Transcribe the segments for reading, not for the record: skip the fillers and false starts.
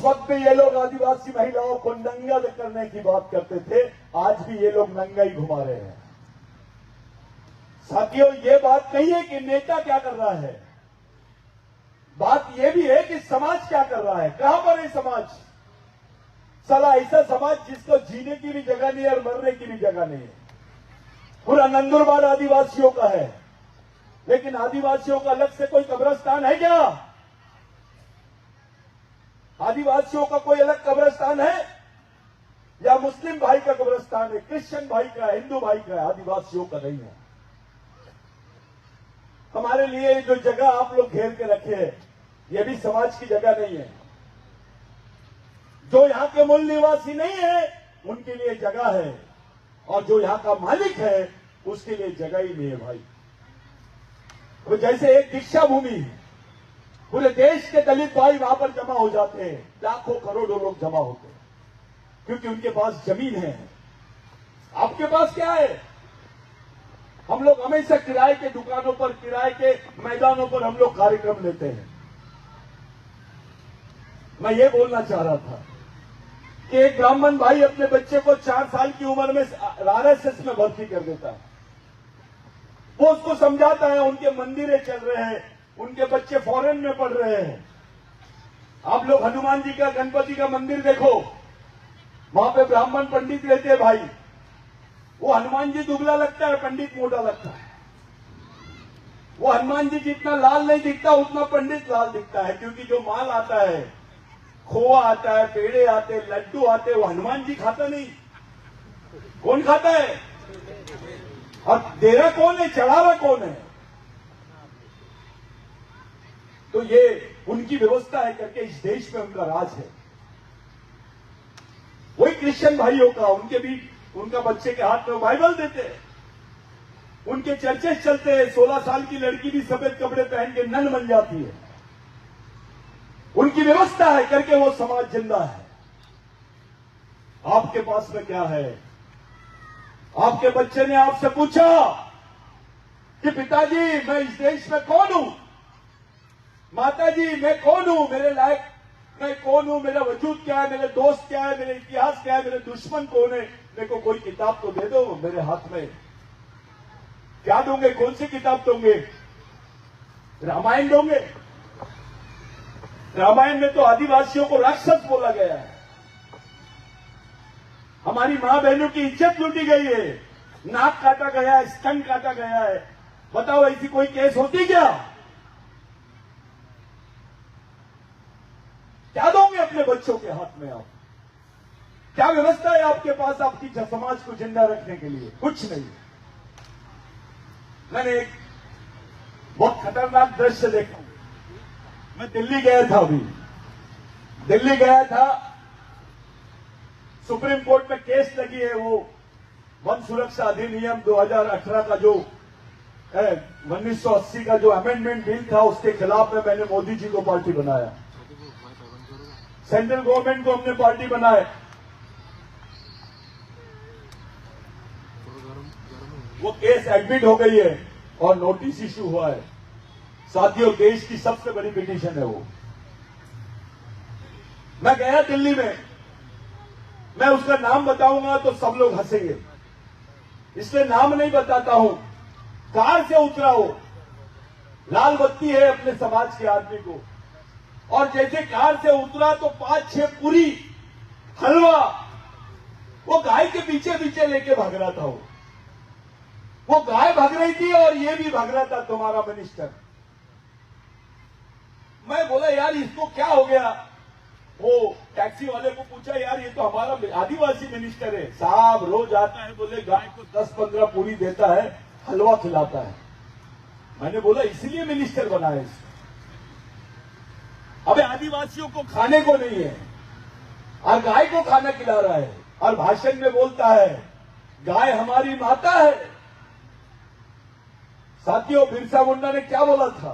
वक्त भी ये लोग आदिवासी महिलाओं को नंगा करने की बात करते थे, आज भी ये लोग नंगा ही घुमा रहे हैं। साथियों, ये बात नहीं है कि नेता क्या कर रहा है, बात यह भी है कि समाज क्या कर रहा है। कहां पर है समाज? साला ऐसा समाज जिसको जीने की भी जगह नहीं है और मरने की भी जगह नहीं है। पूरा नंदुरबार आदिवासियों का है, लेकिन आदिवासियों का अलग से कोई कब्रिस्तान है क्या? आदिवासियों का कोई अलग कब्रिस्तान है? या मुस्लिम भाई का कब्रिस्तान है, क्रिश्चियन भाई का, हिंदू भाई का है, आदिवासियों का नहीं है। हमारे लिए जो जगह आप लोग घेर के रखे हैं, यह भी समाज की जगह नहीं है। जो यहां के मूल निवासी नहीं है उनके लिए जगह है, और जो यहां का मालिक है उसके लिए जगह ही नहीं है भाई। तो जैसे एक दीक्षा भूमि है, पूरे देश के दलित भाई वहां पर जमा हो जाते हैं, लाखों करोड़ों लोग जमा होते हैं, क्योंकि उनके पास जमीन है। आपके पास क्या है? हम लोग हमेशा किराए के दुकानों पर, किराए के मैदानों पर हम लोग कार्यक्रम लेते हैं। मैं ये बोलना चाह रहा था कि एक ब्राह्मण भाई अपने बच्चे को 4 साल की उम्र में आरएसएस में भर्ती कर देता है। वो उसको समझाता है, उनके मंदिरें चल रहे हैं, उनके बच्चे फॉरेन में पढ़ रहे हैं। आप लोग हनुमान जी का, गणपति का मंदिर देखो, वहां पे ब्राह्मण पंडित रहते हैं भाई। वो हनुमान जी दुबला लगता है, पंडित मोटा लगता है। वो हनुमान जी जितना लाल नहीं दिखता उतना पंडित लाल दिखता है, क्योंकि जो माल आता है, खोआ आता है, पेड़े आते हैं, लड्डू आते हैं, वो हनुमान जी खाता नहीं। कौन खाता है? और दे रहा कौन है, चढ़ा रहा कौन है? तो ये उनकी व्यवस्था है करके इस देश में उनका राज है। वही क्रिश्चियन भाइयों का, उनके भी, उनका बच्चे के हाथ में बाइबल देते हैं, उनके चर्चे चलते हैं। 16 साल की लड़की भी सफेद कपड़े पहन के नन बन जाती है। उनकी व्यवस्था है करके वो समाज जिंदा है। आपके पास में क्या है? आपके बच्चे ने आपसे पूछा कि पिताजी मैं इस देश में कौन हूं, माताजी मैं कौन हूं, मेरे लायक मैं कौन हूं, मेरा वजूद क्या है, मेरे दोस्त क्या है, मेरे इतिहास क्या है, मेरे दुश्मन कौन है, मेरे को कोई किताब तो दे दो मेरे हाथ में। क्या दोगे? कौन सी किताब दोगे? रामायण दोगे? रामायण में तो आदिवासियों को राक्षस बोला गया है। हमारी मां बहनों की इज्जत लूटी गई है, नाक काटा गया है, स्तन काटा गया है। बताओ ऐसी कोई केस होती क्या? क्या दोगे अपने बच्चों के हाथ में आप? क्या व्यवस्था है आपके पास आपकी समाज को जिंदा रखने के लिए? कुछ नहीं। मैंने एक बहुत खतरनाक दृश्य देखा। मैं दिल्ली गया था, अभी दिल्ली गया था, सुप्रीम कोर्ट में केस लगी है। वो वन सुरक्षा अधिनियम 2018 का जो 1980 का जो अमेंडमेंट बिल था, उसके खिलाफ में मैंने मोदी जी को पार्टी बनाया, सेंट्रल गवर्नमेंट को हमने पार्टी बनाया। वो केस एडमिट हो गई है और नोटिस इशू हुआ है। साथियों, देश की सबसे बड़ी पिटीशन है वो। मैं गया दिल्ली में, मैं उसका नाम बताऊंगा तो सब लोग हंसेंगे, इसलिए नाम नहीं बताता हूं। कार से उतरा हो, लाल बत्ती है अपने समाज के आदमी को, और जैसे कार से उतरा तो 5-6 पूरी हलवा वो गाय के पीछे पीछे लेके भाग रहा था। वो गाय भाग रही थी और ये भी भाग रहा था, तुम्हारा मिनिस्टर। मैं बोला यार इसको क्या हो गया? वो टैक्सी वाले को पूछा, यार ये तो हमारा आदिवासी मिनिस्टर है। साहब रोज आता है, बोले गाय को 10-15 पूरी देता है, हलवा खिलाता है। मैंने बोला इसीलिए मिनिस्टर बना है इसको। अबे आदिवासियों को खाने को नहीं है और गाय को खाना खिला रहा है, और भाषण में बोलता है गाय हमारी माता है। साथियों, बिरसा मुंडा ने क्या बोला था?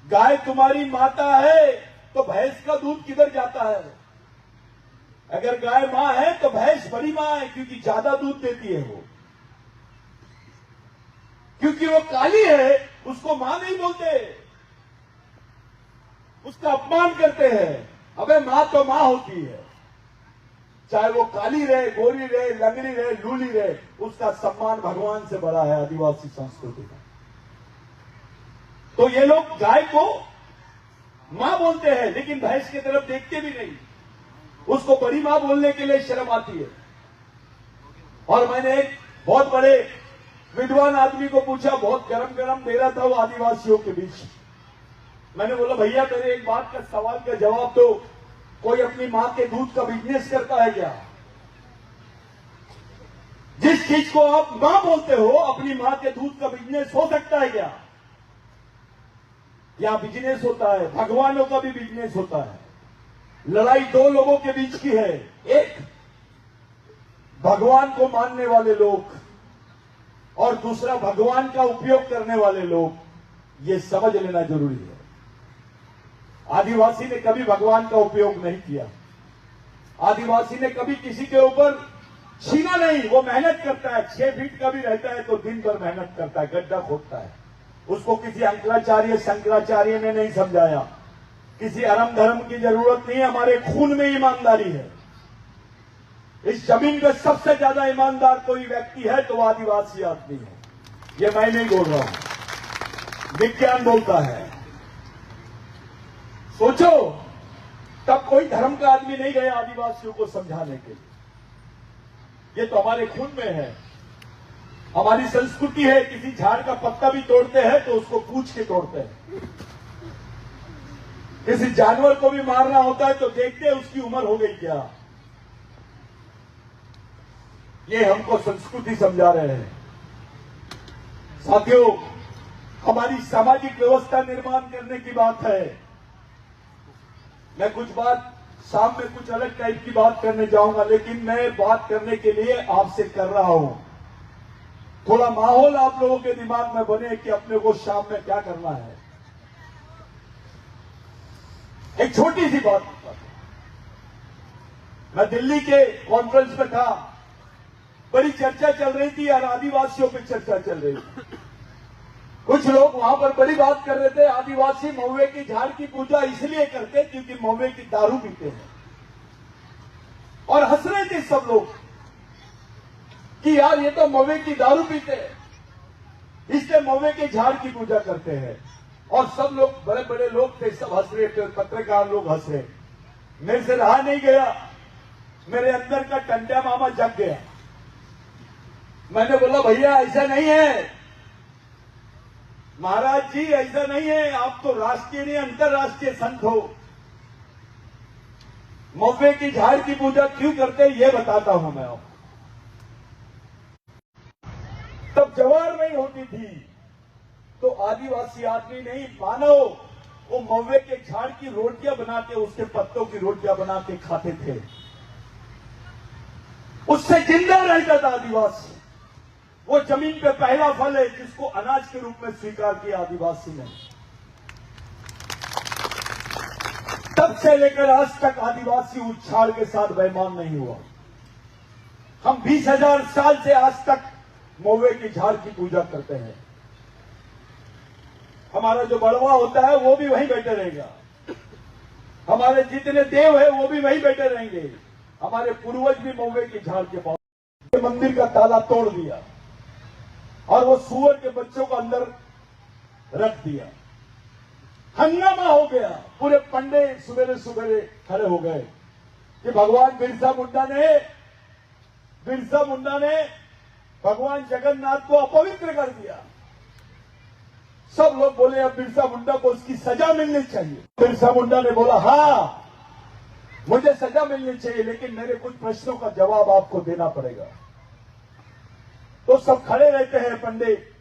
गाय तुम्हारी माता है तो भैंस का दूध किधर जाता है? अगर गाय मां है तो भैंस बड़ी मां है, क्योंकि ज्यादा दूध देती है वो। क्योंकि वो काली है उसको मां नहीं बोलते, उसका अपमान करते हैं। अबे मां तो मां होती है, चाहे वो काली रहे, गोरी रहे, लंगड़ी रहे, लूली रहे, उसका सम्मान भगवान से बड़ा है आदिवासी संस्कृति का। तो ये लोग गाय को मां बोलते हैं, लेकिन भैंस की तरफ देखते भी नहीं, उसको बड़ी मां बोलने के लिए शर्म आती है। और मैंने एक बहुत बड़े विद्वान आदमी को पूछा, बहुत गरम गरम दे रहा था वो आदिवासियों के बीच। मैंने बोला भैया मेरे एक बात का सवाल का जवाब दो, कोई अपनी मां के दूध का बिजनेस करता है क्या? जिस चीज को आप मां बोलते हो, अपनी मां के दूध का बिजनेस हो सकता है क्या? या बिजनेस होता है, भगवानों का भी बिजनेस होता है। लड़ाई दो लोगों के बीच की है, एक भगवान को मानने वाले लोग और दूसरा भगवान का उपयोग करने वाले लोग। ये समझ लेना जरूरी है। आदिवासी ने कभी भगवान का उपयोग नहीं किया, आदिवासी ने कभी किसी के ऊपर छीना नहीं। वो मेहनत करता है, 6 फीट का भी रहता है तो दिन भर मेहनत करता है, गड्ढा खोदता है। उसको किसी अंकलाचार्य शंकराचार्य ने नहीं समझाया, किसी अरम धर्म की जरूरत नहीं है। हमारे खून में ईमानदारी है। इस जमीन पे सबसे ज्यादा ईमानदार कोई व्यक्ति है तो वो आदिवासी आदमी है। ये मैं नहीं बोल रहा हूं, विज्ञान बोलता है। सोचो, तब कोई धर्म का आदमी नहीं गया आदिवासियों को समझाने के लिए। ये तो हमारे खून में है, हमारी संस्कृति है। किसी झाड़ का पत्ता भी तोड़ते हैं तो उसको पूछ के तोड़ते हैं। किसी जानवर को भी मारना होता है तो देखते हैं उसकी उम्र हो गई क्या। ये हमको संस्कृति समझा रहे हैं। साथियों, हमारी सामाजिक व्यवस्था निर्माण करने की बात है। मैं कुछ बात शाम में कुछ अलग टाइप की बात करने जाऊंगा, लेकिन मैं बात करने के लिए आपसे कर रहा हूं। थोड़ा माहौल आप लोगों के दिमाग में बने कि अपने को शाम में क्या करना है। एक छोटी सी बात बताता हूं। मैं दिल्ली के कॉन्फ्रेंस में था, बड़ी चर्चा चल रही थी और आदिवासियों पे चर्चा चल रही थी। कुछ लोग वहां पर बड़ी बात कर रहे थे, आदिवासी महुए की झाड़ की पूजा इसलिए करते क्योंकि महुए की दारू पीते हैं। और हंस रहे थे सब लोग कि यार ये तो महुए की दारू पीते हैं, इसलिए महुए के झाड़ की पूजा करते हैं। और सब लोग, बड़े बड़े लोग थे, सब हंस रहे थे, पत्रकार लोग हंस रहे। मेरे से रहा नहीं गया, मेरे अंदर का टंटा मामा जग गया। मैंने बोला भैया ऐसा नहीं है, महाराज जी ऐसा नहीं है, आप तो राष्ट्रीय नहीं अंतर्राष्ट्रीय संत हो। महुए की झाड़ की पूजा क्यों करते हैं ये बताता हूं मैं आपको। तब जवार नहीं होती थी तो आदिवासी आदमी नहीं, मानव वो महुए के झाड़ की रोटियां बना के, उसके पत्तों की रोटियां बना के खाते थे। उससे जिंदा रहता था आदिवासी। वो जमीन पे पहला फल है जिसको अनाज के रूप में स्वीकार किया आदिवासी ने। तब से लेकर आज तक आदिवासी उस झाड़ के साथ बेईमान नहीं हुआ। हम 20,000 साल से आज तक महुए की झाड़ की पूजा करते हैं। हमारा जो बड़वा होता है वो भी वहीं बैठे रहेगा, हमारे जितने देव है वो भी वहीं बैठे रहेंगे। हमारे पूर्वज भी महुए की झाड़ के पास मंदिर का ताला तोड़ दिया और वो सूअर के बच्चों को अंदर रख दिया। हंगामा हो गया, पूरे पंडे सुबेरे सुबेरे खड़े हो गए कि भगवान बिरसा मुंडा ने भगवान जगन्नाथ को अपवित्र कर दिया। सब लोग बोले अब बिरसा मुंडा को उसकी सजा मिलनी चाहिए। बिरसा मुंडा ने बोला हाँ मुझे सजा मिलनी चाहिए, लेकिन मेरे कुछ प्रश्नों का जवाब आपको देना पड़ेगा। तो सब खड़े रहते हैं पंडित,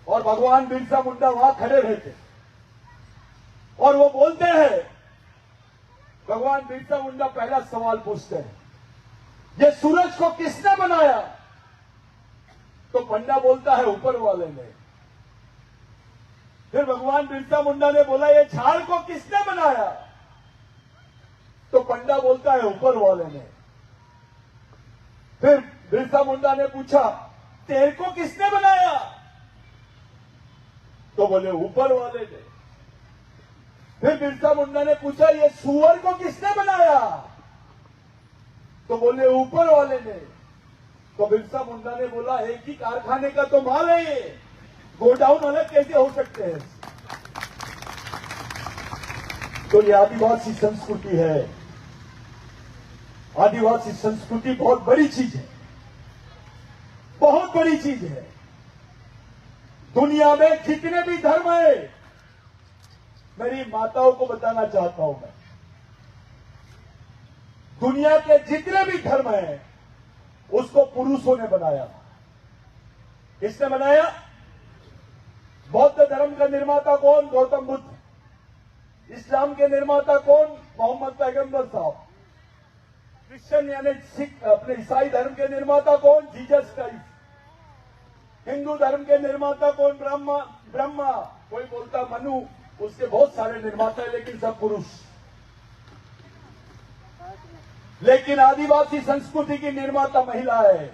और भगवान बिरसा मुंडा वहां खड़े रहते और वो बोलते हैं। भगवान बिरसा मुंडा पहला सवाल पूछते हैं, ये सूरज को किसने बनाया? तो पंडा बोलता है ऊपर वाले ने। फिर भगवान बिरसा मुंडा ने बोला ये झाड़ को किसने बनाया? तो पंडा बोलता है ऊपर वाले ने। फिर बिरसा मुंडा ने पूछा तेरे को किसने बनाया? तो बोले ऊपर वाले ने। फिर बिरसा मुंडा ने पूछा, ये सुअर को किसने बनाया? तो बोले ऊपर वाले ने। तो बिरसा मुंडा ने बोला, एक ही कारखाने का तो माल है ये, गोडाउन अलग कैसे हो सकते हैं? तो ये आदिवासी संस्कृति है। आदिवासी संस्कृति बहुत बड़ी चीज है, बहुत बड़ी चीज है। दुनिया में जितने भी धर्म है, मेरी माताओं को बताना चाहता हूं मैं, दुनिया के जितने भी धर्म हैं उसको पुरुषों ने बनाया। किसने बनाया? बौद्ध धर्म का निर्माता कौन? गौतम बुद्ध। इस्लाम के निर्माता कौन? मोहम्मद पैगंबर साहब। क्रिश्चियन यानी सिख अपने ईसाई धर्म के निर्माता कौन? Jesus Christ. हिंदू धर्म के निर्माता कौन? ब्रह्मा। कोई बोलता मनु, उसके बहुत सारे निर्माता है, लेकिन सब पुरुष। लेकिन आदिवासी संस्कृति की निर्माता महिला है।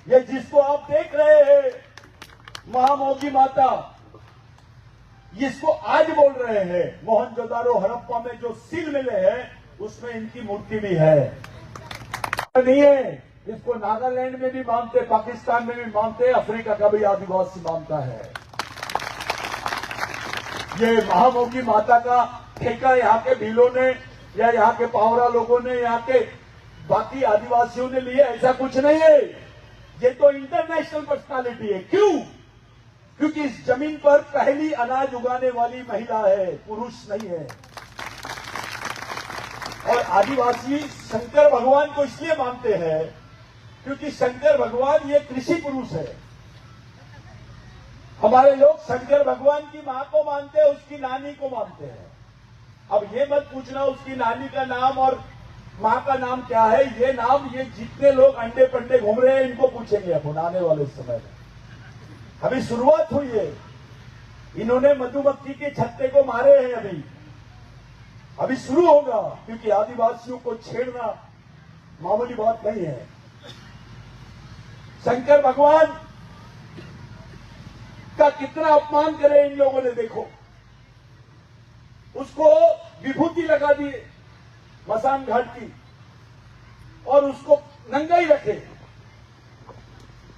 ये जिसको आप देख रहे हैं, महामोगी माता, जिसको आज बोल रहे हैं, मोहनजोदारो हड़प्पा में जो सील मिले हैं उसमें इनकी मूर्ति भी है। नहीं है, इसको नागालैंड में भी मानते, पाकिस्तान में भी मानते, अफ्रीका का भी आदिवासी मानता है। ये महामोगी माता का ठेका यहाँ के भीलों ने या यहाँ के पावरा लोगों ने, यहाँ के बाकी आदिवासियों ने लिए, ऐसा कुछ नहीं है। ये तो इंटरनेशनल पर्सनालिटी है। क्यों? क्योंकि इस जमीन पर पहली अनाज उगाने वाली महिला है, पुरुष नहीं है। और आदिवासी शंकर भगवान को इसलिए मानते हैं क्योंकि शंकर भगवान ये कृषि पुरुष है। हमारे लोग शंकर भगवान की मां को मानते हैं, उसकी नानी को मानते हैं। अब ये मत पूछना उसकी नानी का नाम और मां का नाम क्या है। ये नाम, ये जितने लोग अंडे पंडे घूम रहे हैं, इनको पूछेंगे अपन आने वाले समय में। अभी शुरुआत हुई है, इन्होंने मधुमक्खी के छत्ते को मारे हैं। अभी शुरू होगा, क्योंकि आदिवासियों को छेड़ना मामूली बात नहीं है। शंकर भगवान का कितना अपमान करे इन लोगों ने, देखो। उसको विभूति लगा दिए मसान घाट की, और उसको नंगा ही रखे,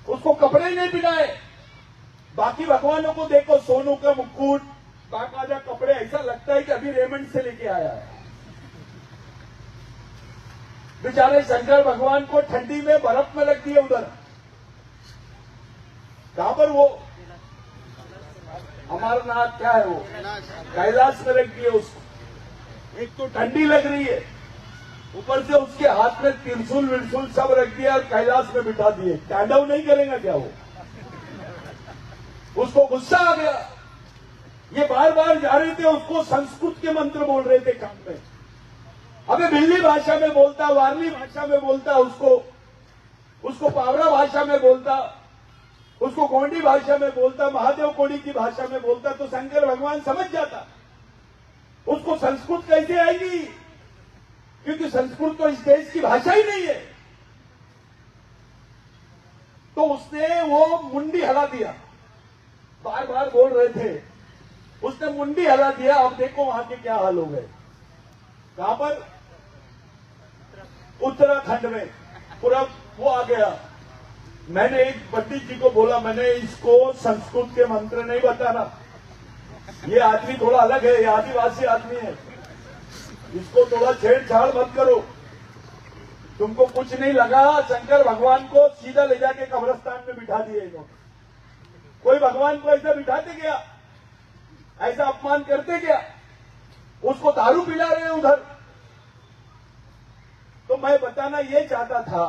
उसको कपड़े नहीं पहनाए। बाकी भगवानों को देखो, सोनू का मुकुट, बाकायदा कपड़े, ऐसा लगता है कि अभी रेमंड से लेके आया है। बेचारे शंकर भगवान को ठंडी में बर्फ में रख दिए उधर। कहां पर? वो अमरनाथ, क्या है वो, कैलाश में रख दिए उसको। एक तो ठंडी लग रही है, ऊपर से उसके हाथ में त्रिशूल विरशूल सब रख दिया और कैलाश में बिठा दिए। तांडव नहीं करेगा क्या वो? उसको गुस्सा आ गया। ये बार बार जा रहे थे, उसको संस्कृत के मंत्र बोल रहे थे कान में। अबे भिल्ली भाषा में बोलता, वारली भाषा में बोलता, उसको पावरा भाषा में बोलता, उसको गोंडी भाषा में बोलता, महादेव कोड़ी की भाषा में बोलता, तो शंकर भगवान समझ जाता। उसको संस्कृत कैसे आएगी? क्योंकि संस्कृत तो इस देश की भाषा ही नहीं है। तो उसने वो मुंडी हिला दिया, बार बार बोल रहे थे, उसने मुंडी हिला दिया। अब देखो वहां के क्या हाल हो गए। कहां पर? उत्तराखंड में पूरा वो आ गया। मैंने एक पंडित जी को बोला, मैंने इसको संस्कृत के मंत्र नहीं बताना, ये आदमी थोड़ा अलग है, ये आदिवासी आदमी है, इसको थोड़ा छेड़छाड़ मत करो। तुमको कुछ नहीं लगा, शंकर भगवान को सीधा ले जाके कब्रिस्तान में बिठा दिए इन्होंने। कोई भगवान को ऐसा बिठाते क्या? ऐसा अपमान करते क्या? उसको दारू पिला रहे हैं उधर। तो मैं बताना ये चाहता था